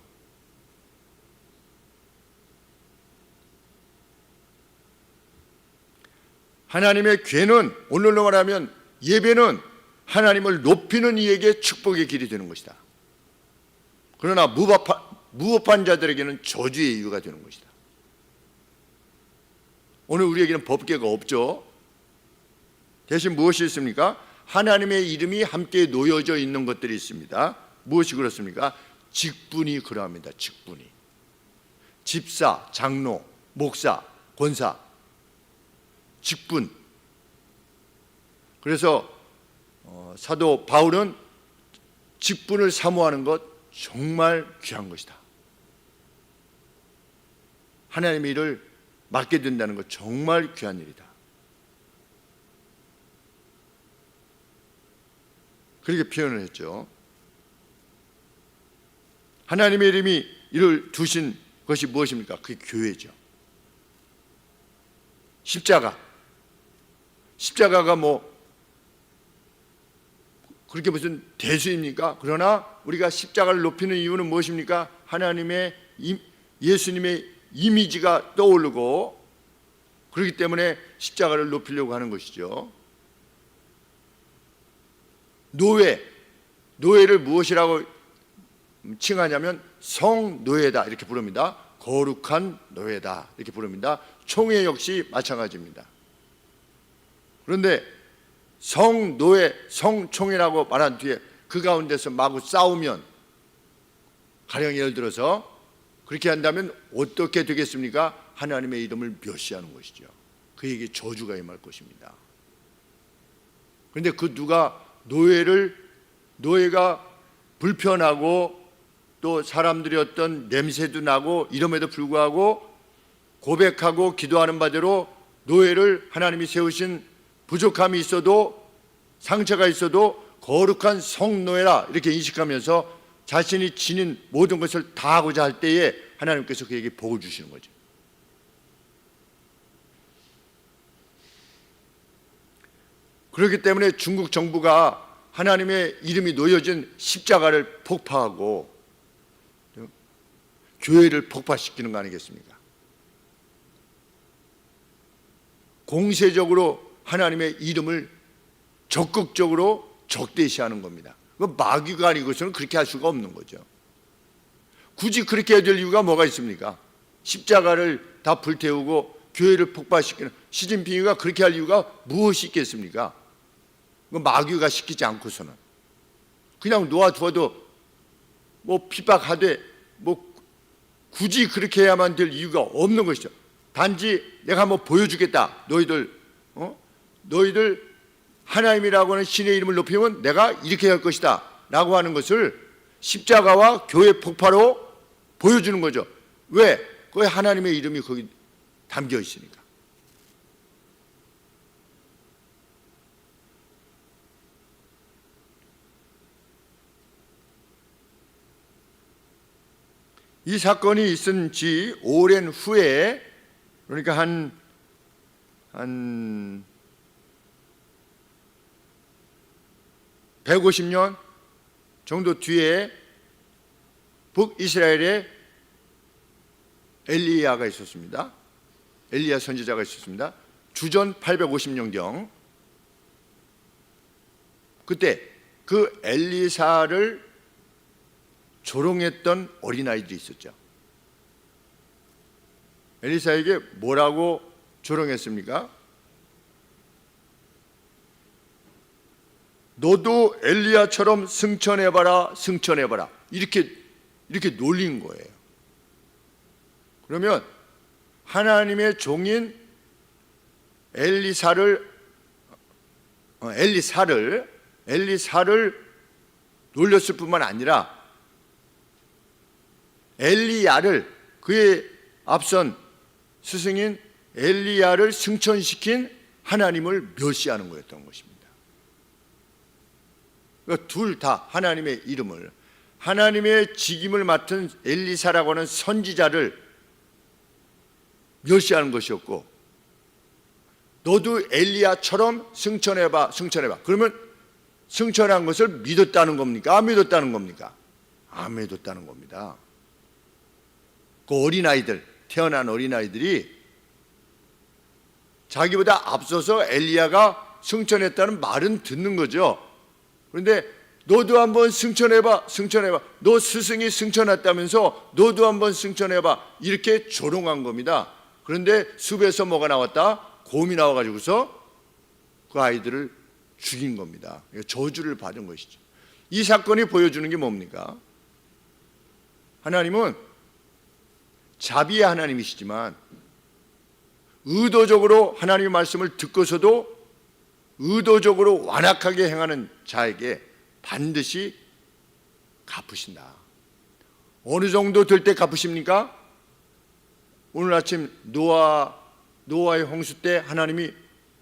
Speaker 2: 하나님의 괴는, 오늘로 말하면 예배는 하나님을 높이는 이에게 축복의 길이 되는 것이다. 그러나 무법한 자들에게는 저주의 이유가 되는 것이다. 오늘 우리에게는 법궤가 없죠. 대신 무엇이 있습니까? 하나님의 이름이 함께 놓여져 있는 것들이 있습니다. 무엇이 그렇습니까? 직분이 그러합니다. 직분이. 집사, 장로, 목사, 권사, 직분. 그래서 사도 바울은 직분을 사모하는 것 정말 귀한 것이다. 하나님의 일을 맡게 된다는 것 정말 귀한 일이다. 그렇게 표현을 했죠. 하나님의 이름이 이를 두신 것이 무엇입니까? 그게 교회죠. 십자가가 뭐 그렇게 무슨 대수입니까? 그러나 우리가 십자가를 높이는 이유는 무엇입니까? 하나님의 예수님의 이미지가 떠오르고 그렇기 때문에 십자가를 높이려고 하는 것이죠. 노예를 무엇이라고 칭하냐면 성노예다 이렇게 부릅니다. 거룩한 노예다 이렇게 부릅니다. 총회 역시 마찬가지입니다. 그런데 성노예, 성총회라고 말한 뒤에 그 가운데서 마구 싸우면, 가령 예를 들어서 그렇게 한다면 어떻게 되겠습니까? 하나님의 이름을 멸시하는 것이죠. 그에게 저주가 임할 것입니다. 그런데 그 누가 노예가 불편하고 또 사람들이 어떤 냄새도 나고 이름에도 불구하고 고백하고 기도하는 바대로 노예를 하나님이 세우신 부족함이 있어도 상처가 있어도 거룩한 성노예라 이렇게 인식하면서 자신이 지닌 모든 것을 다 하고자 할 때에 하나님께서 그에게 복을 주시는 거죠. 그렇기 때문에 중국 정부가 하나님의 이름이 놓여진 십자가를 폭파하고 교회를 폭파시키는 거 아니겠습니까? 공세적으로 하나님의 이름을 적극적으로 적대시하는 겁니다. 그 마귀가 아니고서는 그렇게 할 수가 없는 거죠. 굳이 그렇게 해야 될 이유가 뭐가 있습니까? 십자가를 다 불태우고 교회를 폭발시키는 시진핑이가 그렇게 할 이유가 무엇이 있겠습니까? 그 마귀가 시키지 않고서는 그냥 놓아두어도 뭐 핍박하되 뭐 굳이 그렇게 해야만 될 이유가 없는 것이죠. 단지 내가 한번 보여주겠다. 너희들 하나님이라고 하는 신의 이름을 높이면 내가 이렇게 할 것이다 라고 하는 것을 십자가와 교회 폭파로 보여주는 거죠. 왜? 거기 하나님의 이름이 거기 담겨 있으니까. 이 사건이 있은 지 오랜 후에, 그러니까 한 150년 정도 뒤에 북이스라엘에 엘리야가 있었습니다. 엘리야 선지자가 있었습니다. 주전 850년경. 그때 그 엘리사를 조롱했던 어린아이들이 있었죠. 엘리사에게 뭐라고 조롱했습니까? 너도 엘리야처럼 승천해봐라, 승천해봐라. 이렇게 놀린 거예요. 그러면 하나님의 종인 엘리사를 놀렸을 뿐만 아니라 엘리야를, 그의 앞선 스승인 엘리야를 승천시킨 하나님을 멸시하는 거였던 것입니다. 그러니까 둘 다 하나님의 이름을, 하나님의 직임을 맡은 엘리사라고 하는 선지자를 멸시하는 것이었고, 너도 엘리야처럼 승천해봐, 승천해봐. 그러면 승천한 것을 믿었다는 겁니까? 안 믿었다는 겁니까? 안 믿었다는 겁니다. 그 어린아이들, 태어난 어린아이들이 자기보다 앞서서 엘리야가 승천했다는 말은 듣는 거죠. 그런데 너도 한번 승천해봐, 승천해봐. 너 스승이 승천했다면서 너도 한번 승천해봐. 이렇게 조롱한 겁니다. 그런데 숲에서 뭐가 나왔다? 곰이 나와가지고서 그 아이들을 죽인 겁니다. 저주를 받은 것이죠. 이 사건이 보여주는 게 뭡니까? 하나님은 자비의 하나님이시지만 의도적으로 하나님의 말씀을 듣고서도 의도적으로 완악하게 행하는 자에게 반드시 갚으신다. 어느 정도 될 때 갚으십니까? 오늘 아침 노아의 홍수 때 하나님이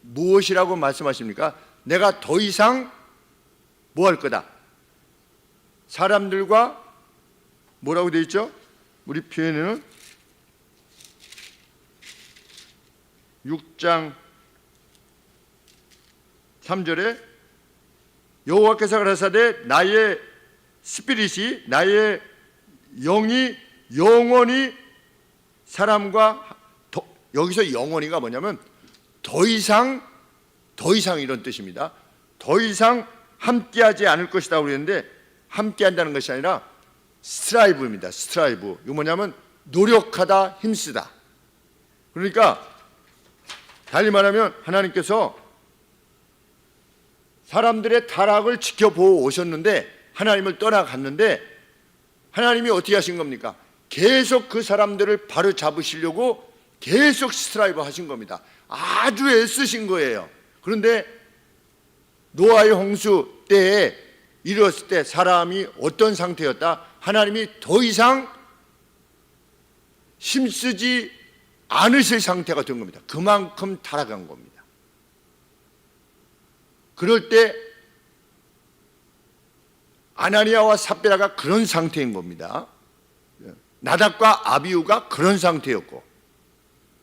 Speaker 2: 무엇이라고 말씀하십니까? 내가 더 이상 뭐 할 거다? 사람들과 뭐라고 되어 있죠? 우리 표현에는 6장 3절에 여호와께서 가라사대 나의 스피릿이, 나의 영이 영원히 사람과 여기서 영원히가 뭐냐면 더 이상 이런 뜻입니다. 더 이상 함께하지 않을 것이다 그랬는데, 함께한다는 것이 아니라 스트라이브입니다. 스트라이브. 이거 뭐냐면 노력하다, 힘쓰다. 그러니까 달리 말하면 하나님께서 사람들의 타락을 지켜보고 오셨는데, 하나님을 떠나갔는데 하나님이 어떻게 하신 겁니까? 계속 그 사람들을 바로 잡으시려고 계속 스트라이브 하신 겁니다. 아주 애쓰신 거예요. 그런데 노아의 홍수 때에 이르렀을 때 사람이 어떤 상태였다? 하나님이 더 이상 힘쓰지 않으실 상태가 된 겁니다. 그만큼 타락한 겁니다. 그럴 때 아나니아와 삽비라가 그런 상태인 겁니다. 나답과 아비후가 그런 상태였고,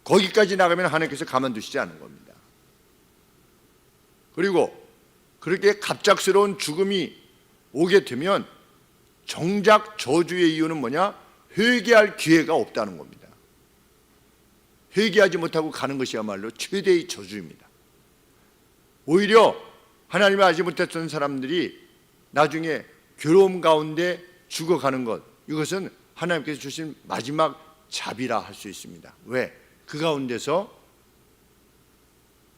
Speaker 2: 거기까지 나가면 하나님께서 가만두시지 않은 겁니다. 그리고 그렇게 갑작스러운 죽음이 오게 되면 정작 저주의 이유는 뭐냐? 회개할 기회가 없다는 겁니다. 회개하지 못하고 가는 것이야말로 최대의 저주입니다. 오히려 하나님을 알지 못했던 사람들이 나중에 괴로움 가운데 죽어가는 것, 이것은 하나님께서 주신 마지막 자비라 할 수 있습니다. 왜? 그 가운데서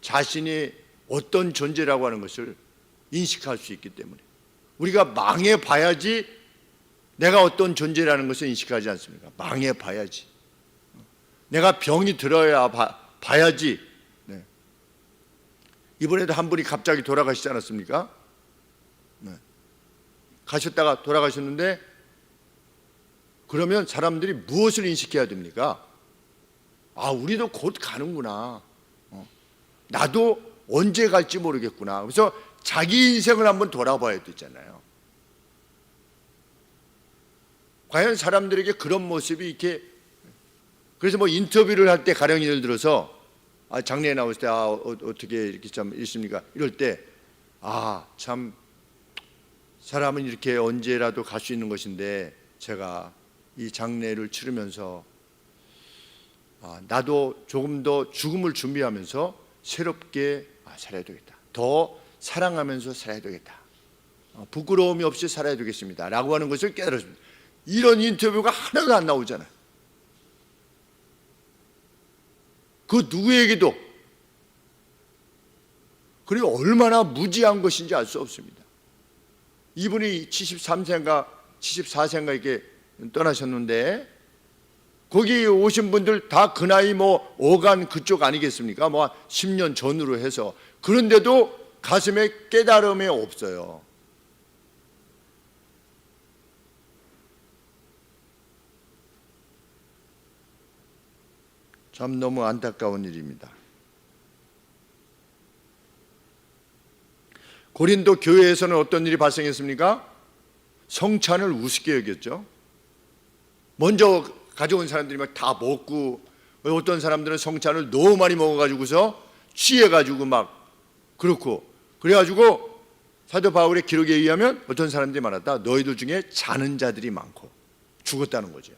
Speaker 2: 자신이 어떤 존재라고 하는 것을 인식할 수 있기 때문에, 우리가 망해봐야지 내가 어떤 존재라는 것을 인식하지 않습니까? 망해봐야지. 내가 병이 들어야 봐야지. 네. 이번에도 한 분이 갑자기 돌아가시지 않았습니까? 네. 가셨다가 돌아가셨는데, 그러면 사람들이 무엇을 인식해야 됩니까? 아, 우리도 곧 가는구나. 나도 언제 갈지 모르겠구나. 그래서 자기 인생을 한번 돌아봐야 되잖아요. 과연 사람들에게 그런 모습이 이렇게, 그래서 뭐 인터뷰를 할 때 가령 예를 들어서 장례에 나왔을 때 어떻게 이렇게 참 있습니까? 이럴 때 참 사람은 이렇게 언제라도 갈 수 있는 것인데 제가 이 장례를 치르면서 나도 조금 더 죽음을 준비하면서 새롭게 살아야 되겠다. 더 사랑하면서 살아야 되겠다. 부끄러움이 없이 살아야 되겠습니다. 라고 하는 것을 깨달았습니다. 이런 인터뷰가 하나도 안 나오잖아요. 그 누구에게도. 그리고 얼마나 무지한 것인지 알 수 없습니다. 이분이 73세인가 74세인가 이렇게 떠나셨는데, 거기 오신 분들 다 그 나이 뭐 어간 그쪽 아니겠습니까? 뭐 10년 전으로 해서. 그런데도 가슴에 깨달음이 없어요. 참 너무 안타까운 일입니다. 고린도 교회에서는 어떤 일이 발생했습니까? 성찬을 우습게 여겼죠. 먼저 가져온 사람들이 막 다 먹고, 어떤 사람들은 성찬을 너무 많이 먹어가지고서 취해가지고 막 그렇고, 그래가지고 사도 바울의 기록에 의하면 어떤 사람들이 말했다. 너희들 중에 자는 자들이 많고, 죽었다는 거죠.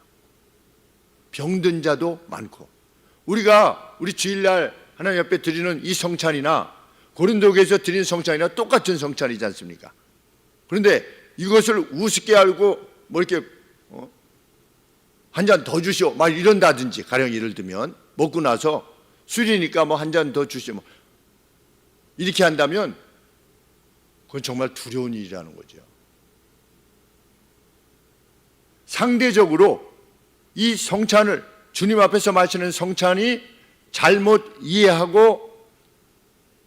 Speaker 2: 병든 자도 많고. 우리가 우리 주일날 하나님 앞에 드리는 이 성찬이나 고린도교에서 드리는 성찬이나 똑같은 성찬이지 않습니까? 그런데 이것을 우습게 알고 뭐 이렇게 한 잔 더 주시오 막 이런다든지, 가령 예를 들면 먹고 나서 술이니까 뭐 한 잔 더 주시오 뭐 이렇게 한다면 그건 정말 두려운 일이라는 거죠. 상대적으로 이 성찬을, 주님 앞에서 마시는 성찬이 잘못 이해하고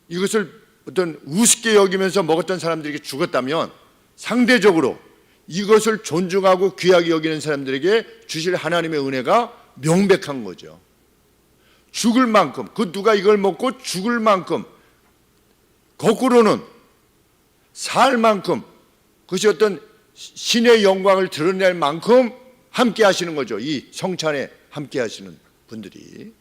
Speaker 2: 이것을 어떤 우습게 여기면서 먹었던 사람들에게 죽었다면, 상대적으로 이것을 존중하고 귀하게 여기는 사람들에게 주실 하나님의 은혜가 명백한 거죠. 죽을 만큼, 그 누가 이걸 먹고 죽을 만큼, 거꾸로는 살 만큼, 그것이 어떤 신의 영광을 드러낼 만큼 함께 하시는 거죠. 이 성찬에 함께 하시는 분들이.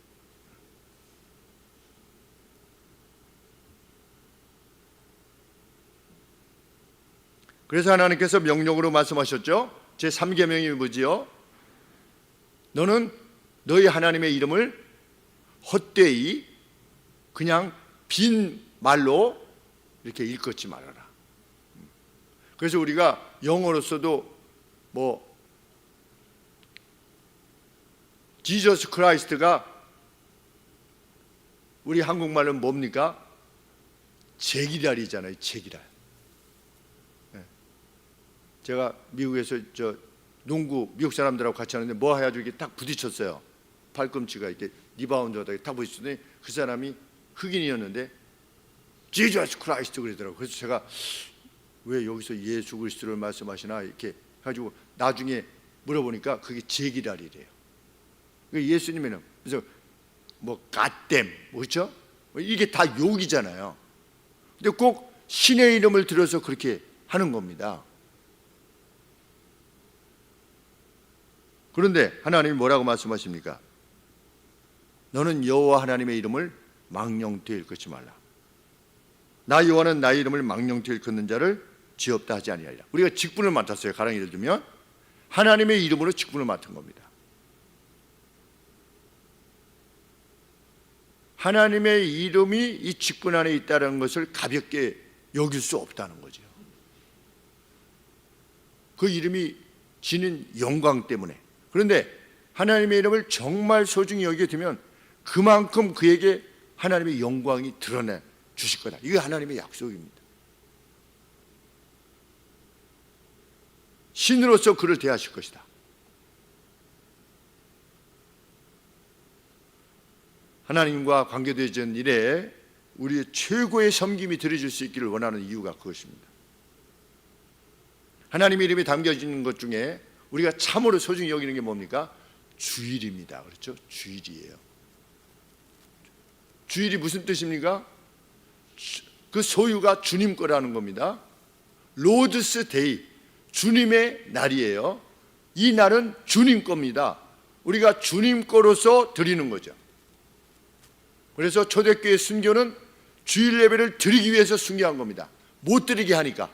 Speaker 2: 그래서 하나님께서 명령으로 말씀하셨죠. 제3계명이 뭐지요? 너는 너희 하나님의 이름을 헛되이 그냥 빈 말로 이렇게 일컫지 말아라. 그래서 우리가 영어로서도 뭐 지저스 크라이스트가 우리 한국말로는 뭡니까? 제기랄이잖아요. 제기랄. 제가 미국에서 농구 미국 사람들하고 같이 하는데 뭐 해가지고 이렇게 딱 부딪혔어요. 팔꿈치가 이렇게 리바운드하다가 딱 부딪혔더니 그 사람이 흑인이었는데 지저스 크라이스트 그러더라고요. 그래서 제가 왜 여기서 예수 그리스도를 말씀하시나 이렇게 해가지고 나중에 물어보니까 그게 제기랄이래요. 예수님에는 그래서 뭐 갓댐 그렇죠? 이게 다 욕이잖아요. 근데 꼭 신의 이름을 들어서 그렇게 하는 겁니다. 그런데 하나님이 뭐라고 말씀하십니까? 너는 여호와 하나님의 이름을 망령되이 일컫지 말라. 나 여호와는 나의 이름을 망령되이 일컫는 자를 지없다 하지 아니하리라. 우리가 직분을 맡았어요. 가령 예를 들면 하나님의 이름으로 직분을 맡은 겁니다. 하나님의 이름이 이 직분 안에 있다는 것을 가볍게 여길 수 없다는 거죠. 그 이름이 지닌 영광 때문에. 그런데 하나님의 이름을 정말 소중히 여기게 되면 그만큼 그에게 하나님의 영광이 드러내 주실 거다. 이게 하나님의 약속입니다. 신으로서 그를 대하실 것이다. 하나님과 관계되어진 일에 우리의 최고의 섬김이 드려질 수 있기를 원하는 이유가 그것입니다. 하나님의 이름이 담겨지는 것 중에 우리가 참으로 소중히 여기는 게 뭡니까? 주일입니다. 그렇죠? 주일이에요. 주일이 무슨 뜻입니까? 그 소유가 주님 거라는 겁니다. 로드스 데이, 주님의 날이에요. 이 날은 주님 겁니다. 우리가 주님 거로서 드리는 거죠. 그래서 초대교회 순교는 주일 예배를 드리기 위해서 순교한 겁니다. 못 드리게 하니까.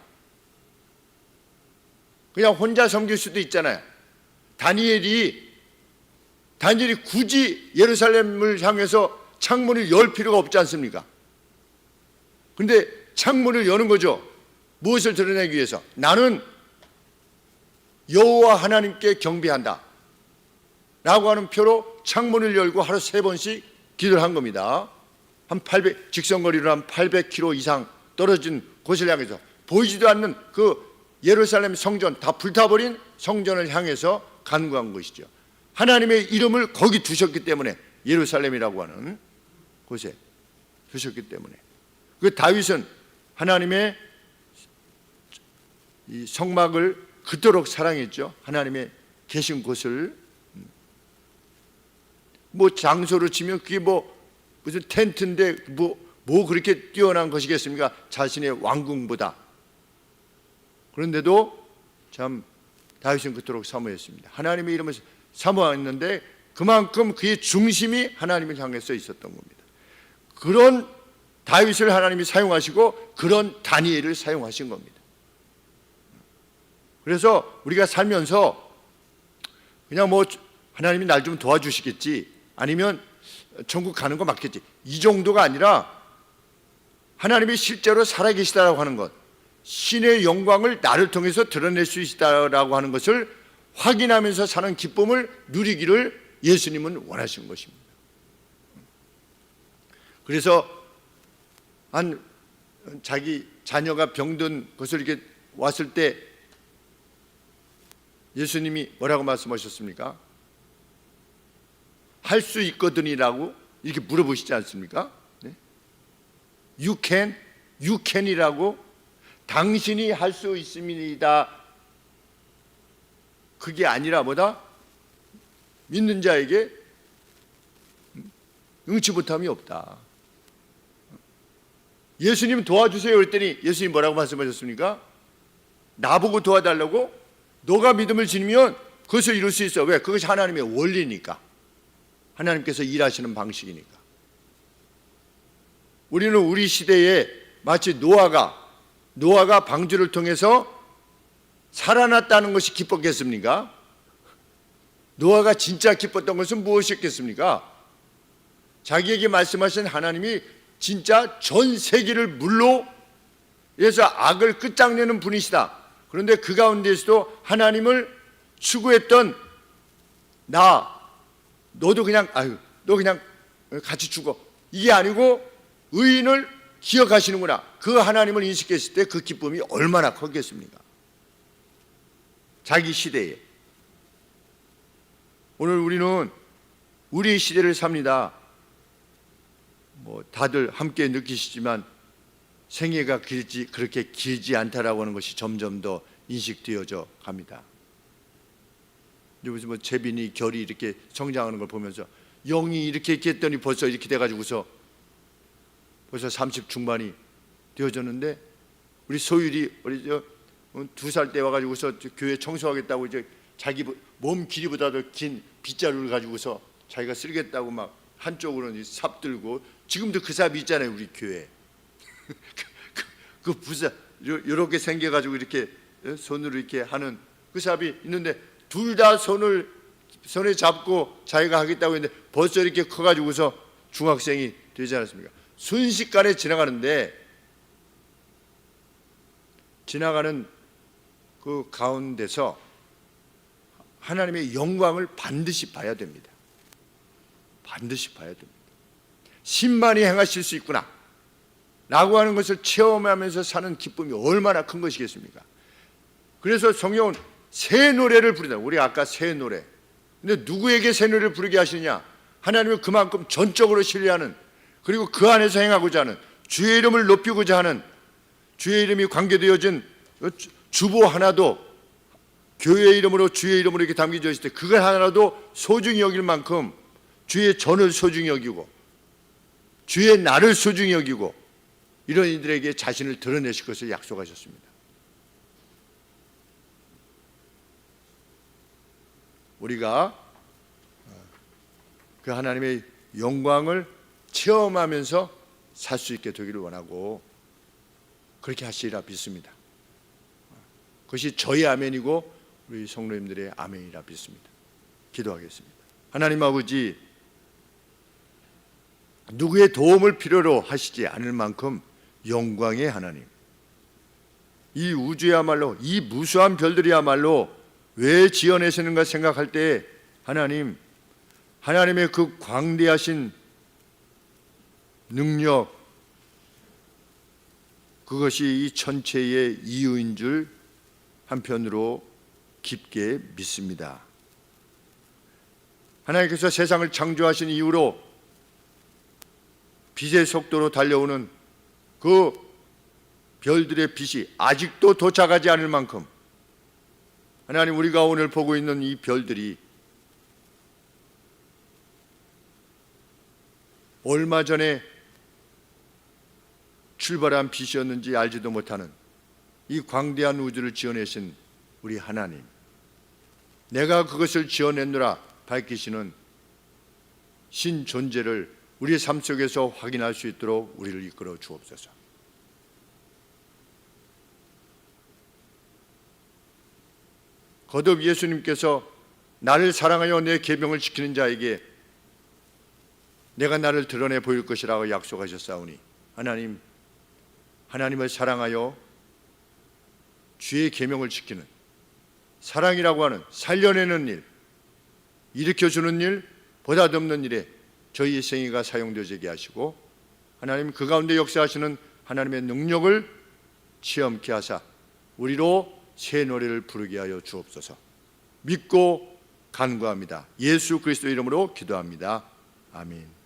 Speaker 2: 그냥 혼자 섬길 수도 있잖아요. 다니엘이 굳이 예루살렘을 향해서 창문을 열 필요가 없지 않습니까? 근데 창문을 여는 거죠. 무엇을 드러내기 위해서? 나는 여호와 하나님께 경배한다 라고 하는 표로 창문을 열고 하루 3번씩 기도를 한 겁니다. 한 800, 직선거리로 한 800km 이상 떨어진 곳을 향해서 보이지도 않는 그 예루살렘 성전, 다 불타버린 성전을 향해서 간구한 것이죠. 하나님의 이름을 거기 두셨기 때문에, 예루살렘이라고 하는 곳에 두셨기 때문에. 그 다윗은 하나님의 이 성막을 그토록 사랑했죠. 하나님의 계신 곳을. 뭐 장소로 치면 그게 무슨 텐트인데 뭐 그렇게 뛰어난 것이겠습니까? 자신의 왕궁보다. 그런데도 참 다윗은 그토록 사모했습니다. 하나님의 이름을 사모했는데 그만큼 그의 중심이 하나님을 향해서 있었던 겁니다. 그런 다윗을 하나님이 사용하시고 그런 다니엘을 사용하신 겁니다. 그래서 우리가 살면서 그냥 하나님이 날 좀 도와주시겠지, 아니면 천국 가는 거 맞겠지, 이 정도가 아니라 하나님이 실제로 살아계시다라고 하는 것, 신의 영광을 나를 통해서 드러낼 수 있다라고 하는 것을 확인하면서 사는 기쁨을 누리기를 예수님은 원하신 것입니다. 그래서 자기 자녀가 병든 것을 이렇게 왔을 때 예수님이 뭐라고 말씀하셨습니까? 할 수 있거든이라고 이렇게 물어보시지 않습니까? 네? You can이라고, 당신이 할 수 있습니다. 그게 아니라 뭐다? 믿는 자에게 응치 못함이 없다. 예수님 도와주세요 그랬더니 예수님 뭐라고 말씀하셨습니까? 나보고 도와달라고? 너가 믿음을 지니면 그것을 이룰 수 있어. 왜? 그것이 하나님의 원리니까. 하나님께서 일하시는 방식이니까. 우리는 우리 시대에 마치 노아가 방주를 통해서 살아났다는 것이 기뻤겠습니까? 노아가 진짜 기뻤던 것은 무엇이었겠습니까? 자기에게 말씀하신 하나님이 진짜 전 세계를 물로 해서 악을 끝장내는 분이시다. 그런데 그 가운데서도 하나님을 추구했던 너도 그냥 너 그냥 같이 죽어, 이게 아니고 의인을 기억하시는구나. 그 하나님을 인식했을 때 그 기쁨이 얼마나 컸겠습니까? 자기 시대에. 오늘 우리는 우리 시대를 삽니다. 다들 함께 느끼시지만 생애가 그렇게 길지 않다라고 하는 것이 점점 더 인식되어져 갑니다. 무슨 재빈이 결이 이렇게 성장하는 걸 보면서 영이 이렇게 했더니 벌써 이렇게 돼가지고서 벌써 30 중반이 되어졌는데, 우리 소율이 2살 때 와가지고서 교회 청소하겠다고 이제 자기 몸 길이보다도 긴 빗자루를 가지고서 자기가 쓰겠다고 막 한쪽으로는 삽 들고, 지금도 그 삽이 있잖아요 우리 교회. 그 부사 이렇게 생겨가지고 이렇게 손으로 이렇게 하는 그 삽이 있는데, 둘 다 손에 잡고 자기가 하겠다고 했는데 벌써 이렇게 커가지고서 중학생이 되지 않았습니까? 순식간에 지나가는데 지나가는 그 가운데서 하나님의 영광을 반드시 봐야 됩니다. 반드시 봐야 됩니다. 신만이 행하실 수 있구나 라고 하는 것을 체험하면서 사는 기쁨이 얼마나 큰 것이겠습니까? 그래서 성경은 새 노래를 부르다. 우리 아까 새 노래. 근데 누구에게 새 노래를 부르게 하시느냐? 하나님을 그만큼 전적으로 신뢰하는, 그리고 그 안에서 행하고자 하는, 주의 이름을 높이고자 하는, 주의 이름이 관계되어진 주보 하나도 교회의 이름으로, 주의 이름으로 이렇게 담겨져 있을 때 그걸 하나라도 소중히 여길 만큼 주의 전을 소중히 여기고 주의 나를 소중히 여기고 이런 이들에게 자신을 드러내실 것을 약속하셨습니다. 우리가 그 하나님의 영광을 체험하면서 살 수 있게 되기를 원하고 그렇게 하시리라 믿습니다. 그것이 저의 아멘이고 우리 성도님들의 아멘이라 믿습니다. 기도하겠습니다. 하나님 아버지, 누구의 도움을 필요로 하시지 않을 만큼 영광의 하나님, 이 우주야말로, 이 무수한 별들이야말로 왜 지어내시는가 생각할 때 하나님, 하나님의 그 광대하신 능력, 그것이 이 천체의 이유인 줄 한편으로 깊게 믿습니다. 하나님께서 세상을 창조하신 이후로 빛의 속도로 달려오는 그 별들의 빛이 아직도 도착하지 않을 만큼 하나님, 우리가 오늘 보고 있는 이 별들이 얼마 전에 출발한 빛이었는지 알지도 못하는 이 광대한 우주를 지어내신 우리 하나님, 내가 그것을 지어냈노라 밝히시는 신 존재를 우리의 삶 속에서 확인할 수 있도록 우리를 이끌어 주옵소서. 거듭 예수님께서 나를 사랑하여 내 계명을 지키는 자에게 내가 나를 드러내 보일 것이라고 약속하셨사오니 하나님, 하나님을 사랑하여 주의 계명을 지키는, 사랑이라고 하는 살려내는 일, 일으켜주는 일, 보다듬는 일에 저희의 생애가 사용되게 하시고 하나님, 그 가운데 역사하시는 하나님의 능력을 체험케 하사 우리로 새 노래를 부르게 하여 주옵소서. 믿고 간구합니다. 예수 그리스도 이름으로 기도합니다. 아멘.